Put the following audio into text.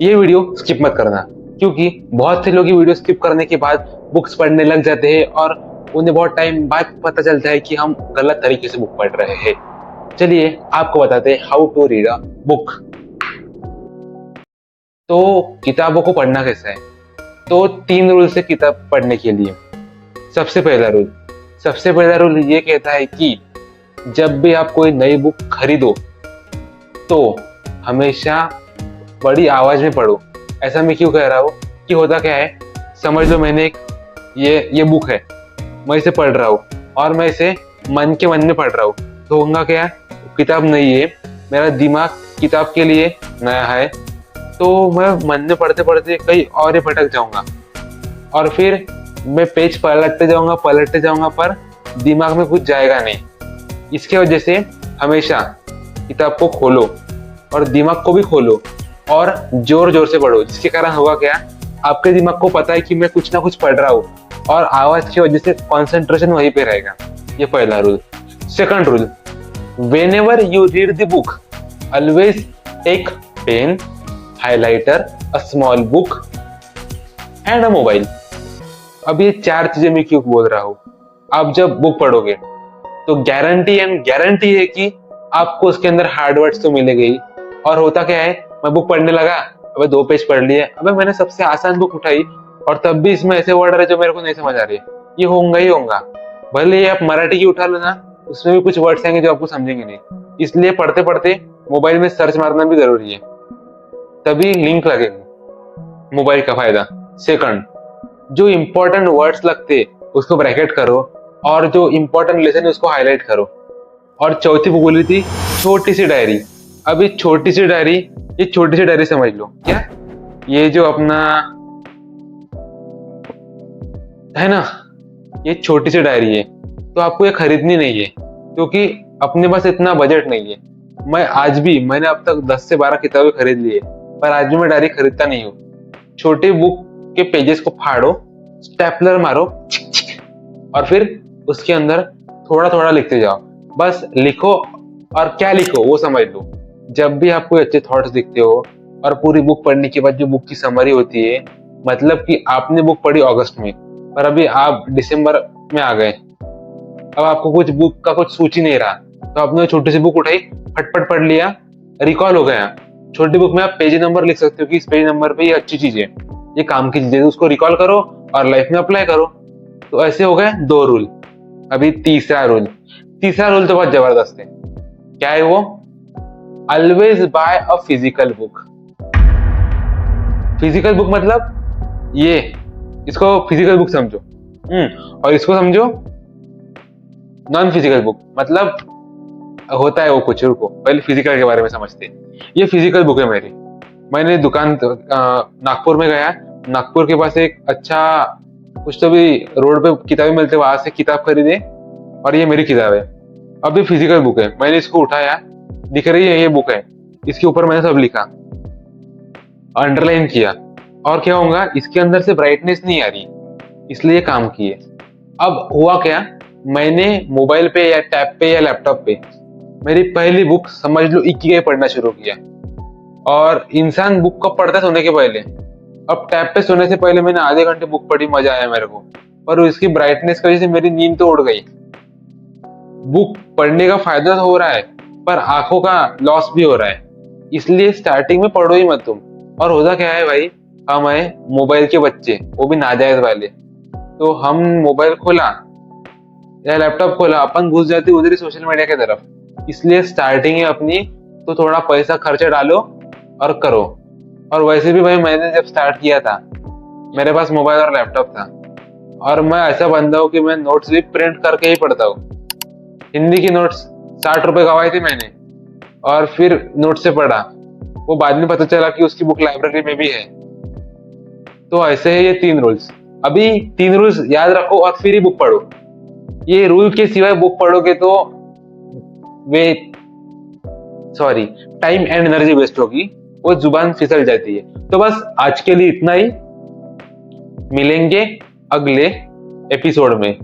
ये video skip मत करना, क्योंकि बहुत से लोग ये वीडियो स्किप करने के बाद बुक्स पढ़ने लग जाते हैं और उन्हें बहुत टाइम बाद पता चलता है कि हम गलत तरीके से बुक पढ़ रहे हैं। चलिए आपको बताते हैं how to read a book. तो किताबों को पढ़ना कैसा है? तो 3 रूल है किताब पढ़ने के लिए। सबसे पहला रूल ये कहता है कि जब भी आप कोई नई बुक खरीदो तो हमेशा बड़ी आवाज में पढ़ो। ऐसा मैं क्यों कह रहा हूँ कि होता क्या है, समझ लो मैंने एक ये बुक है, मैं इसे पढ़ रहा हूँ और मैं इसे मन के मन में पढ़ रहा हूँ, तो होगा क्या, किताब नहीं है, मेरा दिमाग किताब के लिए नया है, तो मैं मन में पढ़ते पढ़ते कहीं और ही भटक जाऊंगा और फिर मैं पेज पलटते जाऊंगा पर दिमाग में कुछ जाएगा नहीं। इसके वजह से हमेशा किताब को खोलो और दिमाग को भी खोलो और जोर जोर से पढ़ो, जिसके कारण होगा क्या, आपके दिमाग को पता है कि मैं कुछ ना कुछ पढ़ रहा हूँ और आवाज की वजह से कंसंट्रेशन वहीं पे रहेगा। ये पहला rule. Second rule, whenever you read the book, always take pen, highlighter, a small book and a mobile। अब ये 4 चीजें मैं क्यों बोल रहा हूँ? आप जब बुक पढ़ोगे तो गारंटी है कि आपको उसके अंदर हार्ड वर्ड्स तो मिलेंगे ही। और होता क्या है, मैं बुक पढ़ने लगा, अबे 2 पेज पढ़ लिए, अबे मैंने सबसे आसान बुक उठाई और तब भी इसमें ऐसे वर्ड रहे जो मेरे को नहीं समझ आ रही है। ये होगा ही होगा। भले ही आप मराठी की उठा लो ना, उसमें भी कुछ वर्ड्स आएंगे जो आपको समझेंगे नहीं। इसलिए पढ़ते पढ़ते मोबाइल में सर्च मारना भी जरूरी है, तभी लिंक लगेगा। मोबाइल का फायदा। सेकंड, जो इंपॉर्टेंट वर्ड्स लगते उसको ब्रैकेट करो और जो इंपॉर्टेंट लेसन है उसको हाईलाइट करो। और चौथी बुक बोली थी छोटी सी डायरी। अब ये छोटी सी डायरी समझ लो क्या, ये जो अपना है ना, ये छोटी सी डायरी है, तो आपको ये खरीदनी नहीं है क्योंकि अपने पास इतना बजट नहीं है। मैंने अब तक 10 से 12 किताबें खरीद ली है, पर आज भी मैं डायरी खरीदता नहीं हूँ। छोटी बुक के पेजेस को फाड़ो, स्टेपलर मारो और फिर उसके अंदर थोड़ा थोड़ा लिखते जाओ। बस लिखो और क्या लिखो वो समझ लो। जब भी आपको अच्छे थॉट्स दिखते हो और पूरी बुक पढ़ने के बाद जो बुक की समरी होती है, मतलब कि आपने बुक पढ़ी अगस्त में पर अभी आप दिसंबर में आ गए, अब आपको कुछ बुक का कुछ सूची नहीं रहा, तो आपने छोटी सी बुक उठाई, फटफट पढ़ लिया, रिकॉल हो गया। छोटी बुक में आप पेज नंबर लिख सकते हो कि इस पेज नंबर पे ये अच्छी चीज है, ये काम की चीज है, उसको रिकॉल करो और लाइफ में अप्लाई करो। तो ऐसे हो गए 2 रूल। अभी तीसरा रूल तो बहुत जबरदस्त है। क्या है वो? Always buy a physical book. Physical book मतलब ये, इसको फिजिकल बुक समझो। और इसको समझो नॉन फिजिकल बुक। मतलब होता है वो कुछ, रुको पहले फिजिकल के बारे में समझते हैं। ये फिजिकल बुक है मेरी। मैंने दुकान नागपुर में गया, नागपुर के पास एक अच्छा कुछ तो भी रोड पे किताबें मिलते, वहां से किताब खरीदे और ये मेरी किताब है। अब ये फिजिकल बुक है, मैंने इसको उठाया, दिख रही है ये बुक है, इसके ऊपर मैंने सब लिखा, अंडरलाइन किया। और क्या होगा, इसके अंदर से ब्राइटनेस नहीं आ रही, इसलिए काम किए। अब हुआ क्या, मैंने मोबाइल पे या टैब पे या लैपटॉप पे मेरी पहली बुक समझ लो इकिगाई पढ़ना शुरू किया। और इंसान बुक कब पढ़ता है? सोने के पहले। अब टैब पे सोने से पहले मैंने आधे घंटे बुक पढ़ी, मजा आया मेरे को, पर इसकी ब्राइटनेस की वजह से मेरी नींद तो उड़ गई। बुक पढ़ने का फायदा तो हो रहा है पर आंखों का लॉस भी हो रहा है, इसलिए स्टार्टिंग में पढ़ो ही मत तुम। और होता क्या है भाई, हम है मोबाइल के बच्चे, वो भी नाजायज वाले। तो हम मोबाइल खोला या लैपटॉप खोला, अपन घुस जाते उधर ही सोशल मीडिया की तरफ। इसलिए स्टार्टिंग है अपनी, तो थोड़ा पैसा खर्चा डालो और करो। और वैसे भी भाई मैंने जब स्टार्ट किया था मेरे पास मोबाइल और लैपटॉप था, और मैं ऐसा बंदा हूँ कि मैं नोट्स भी प्रिंट करके ही पढ़ता हूँ। हिंदी की नोट्स 60 रुपए गवाए थे मैंने और फिर नोट से पढ़ा, वो बाद में पता चला कि उसकी बुक लाइब्रेरी में भी है। तो ऐसे है ये 3 रूल्स। अभी 3 रूल्स याद रखो और फिर ही बुक पढ़ो। ये रूल के सिवाय बुक पढ़ोगे तो वे टाइम एंड एनर्जी वेस्ट होगी, वो जुबान फिसल जाती है। तो बस आज के लिए इतना ही, मिलेंगे अगले एपिसोड में।